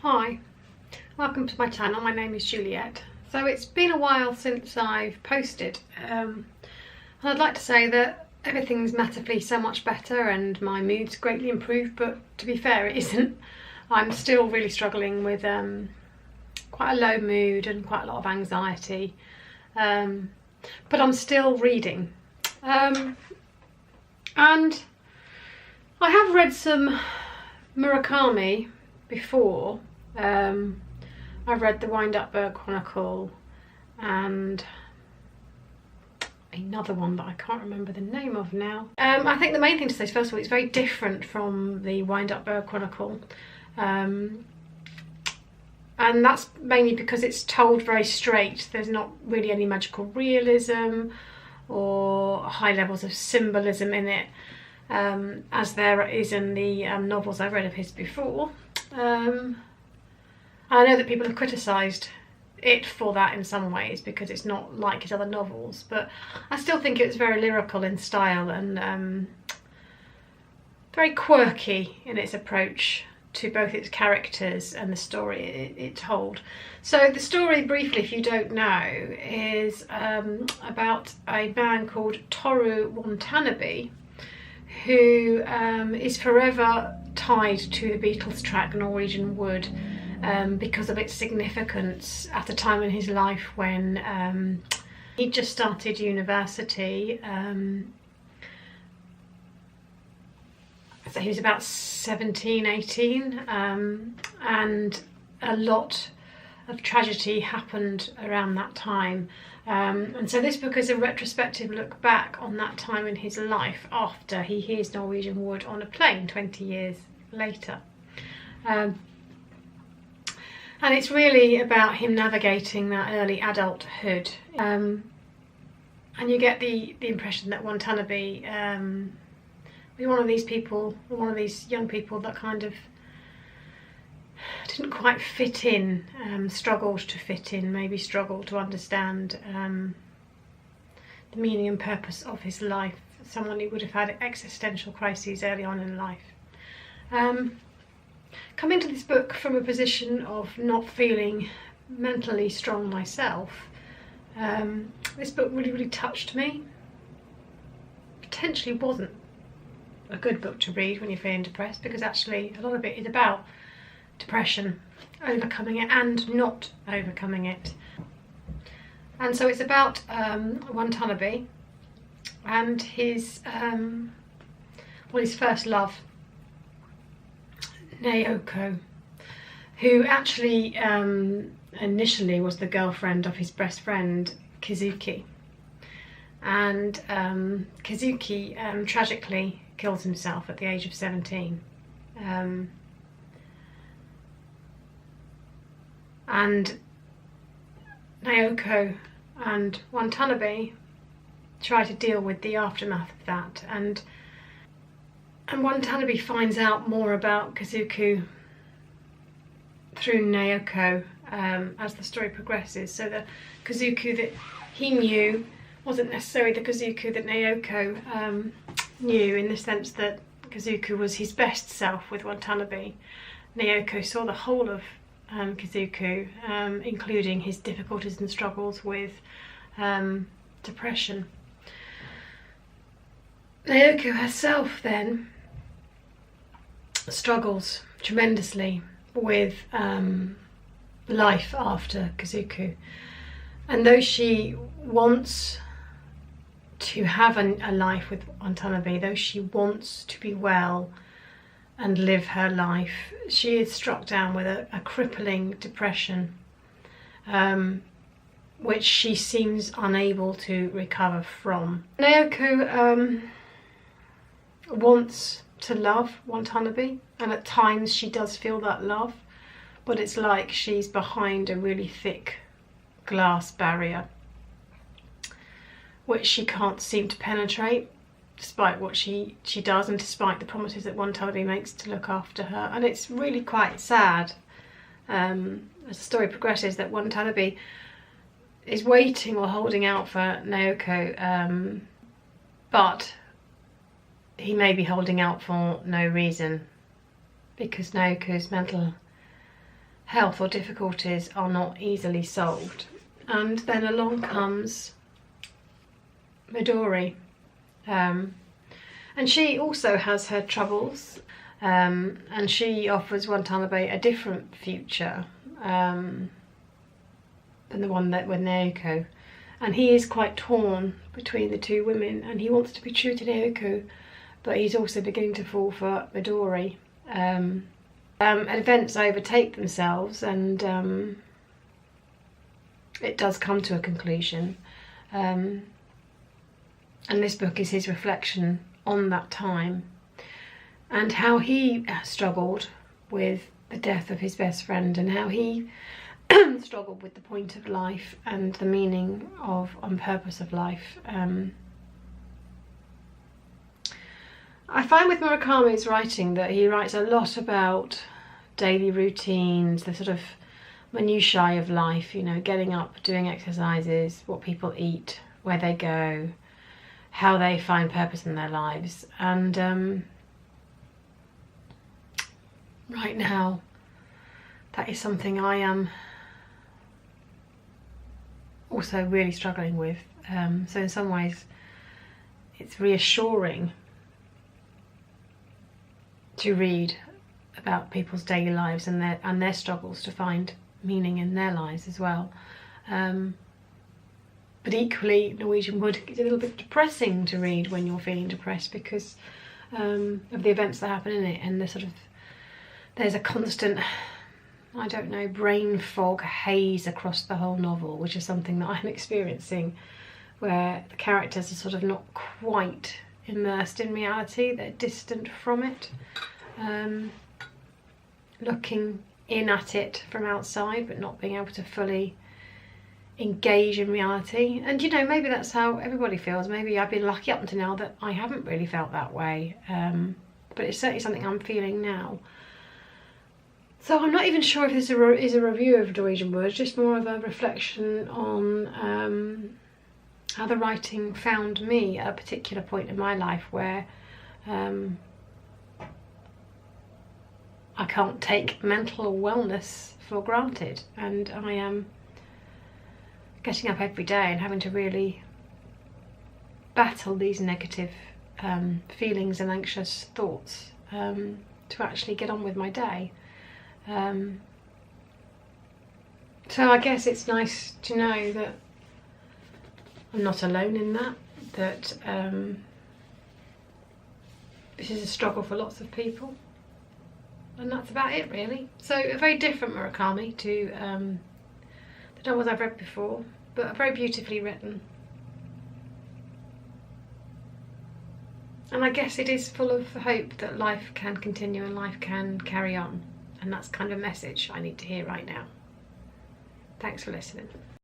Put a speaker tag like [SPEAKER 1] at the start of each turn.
[SPEAKER 1] Hi, welcome to my channel. My name is Juliet. So it's been a while since I've posted and I'd like to say that everything's massively so much better and my mood's greatly improved, but to be fair it isn't. I'm still really struggling with quite a low mood and quite a lot of anxiety, but I'm still reading and I have read some Murakami before. I read the Wind-Up Bird Chronicle and another one that I can't remember the name of now. I think the main thing to say is, first of all, it's very different from the Wind-Up Bird Chronicle, and that's mainly because it's told very straight. There's not really any magical realism or high levels of symbolism in it, as there is in the novels I've read of his before. I know that people have criticised it for that in some ways because it's not like his other novels, but I still think it's very lyrical in style and very quirky in its approach to both its characters and the story it told. So the story, briefly, if you don't know, is about a man called Toru Watanabe, who is forever tied to the Beatles track Norwegian Wood, because of its significance at a time in his life when he just started university. So he was about 17, 18, and a lot of tragedy happened around that time. And so this book is a retrospective look back on that time in his life after he hears Norwegian Wood on a plane 20 years later. And it's really about him navigating that early adulthood. And you get the impression that Watanabe was one of these people, one of these young people that kind of didn't quite fit in, struggled to fit in, maybe struggled to understand the meaning and purpose of his life. Someone who would have had existential crises early on in life. Coming to this book from a position of not feeling mentally strong myself, this book really touched me. Potentially wasn't a good book to read when you're feeling depressed, because actually a lot of it is about depression, overcoming it and not overcoming it. And so it's about Watanabe and his first love, Naoko, who actually initially was the girlfriend of his best friend Kazuki, and Kazuki tragically kills himself at the age of 17, and Naoko and Watanabe try to deal with the aftermath of that, and Watanabe finds out more about Kazuki through Naoko as the story progresses. So the Kazuki that he knew wasn't necessarily the Kazuki that Naoko knew, in the sense that Kazuki was his best self with Watanabe. Naoko saw the whole of Kazuki, including his difficulties and struggles with depression. Naoko herself then struggles tremendously with life after Kazuki, and though she wants to have a life with Watanabe, though she wants to be well and live her life, she is struck down with a crippling depression, which she seems unable to recover from. Naoko wants to love Watanabe, and at times she does feel that love, but it's like she's behind a really thick glass barrier which she can't seem to penetrate, despite what she does and despite the promises that Watanabe makes to look after her. And it's really quite sad, as the story progresses, that Watanabe is waiting or holding out for Naoko, but he may be holding out for no reason, because Naoko's mental health or difficulties are not easily solved. And then along comes Midori, and she also has her troubles, and she offers one time about a different future than the one that with Naoko, and he is quite torn between the two women, and he wants to be true to Naoko, but he's also beginning to fall for Midori. Events overtake themselves, and it does come to a conclusion, and this book is his reflection on that time and how he struggled with the death of his best friend, and how he struggled with the point of life and the meaning of and purpose of life. I find with Murakami's writing that he writes a lot about daily routines, the sort of minutiae of life, you know, getting up, doing exercises, what people eat, where they go, how they find purpose in their lives. And right now, that is something I am also really struggling with. So in some ways, it's reassuring to read about people's daily lives and their struggles to find meaning in their lives as well. But equally, Norwegian Wood is a little bit depressing to read when you're feeling depressed, because of the events that happen in it, and there's a constant, I don't know, brain fog, haze across the whole novel, which is something that I'm experiencing, where the characters are sort of not quite immersed in reality, they're distant from it, looking in at it from outside but not being able to fully engage in reality. And you know, maybe that's how everybody feels. Maybe I've been lucky up until now that I haven't really felt that way, but it's certainly something I'm feeling now. So I'm not even sure if this is a review of Norwegian Wood, just more of a reflection on how the writing found me at a particular point in my life where I can't take mental wellness for granted, and I am getting up every day and having to really battle these negative feelings and anxious thoughts to actually get on with my day. So I guess it's nice to know that I'm not alone in that this is a struggle for lots of people, and that's about it really. So a very different Murakami to the novels I've read before, but very beautifully written. And I guess it is full of hope that life can continue and life can carry on, and that's kind of a message I need to hear right now. Thanks for listening.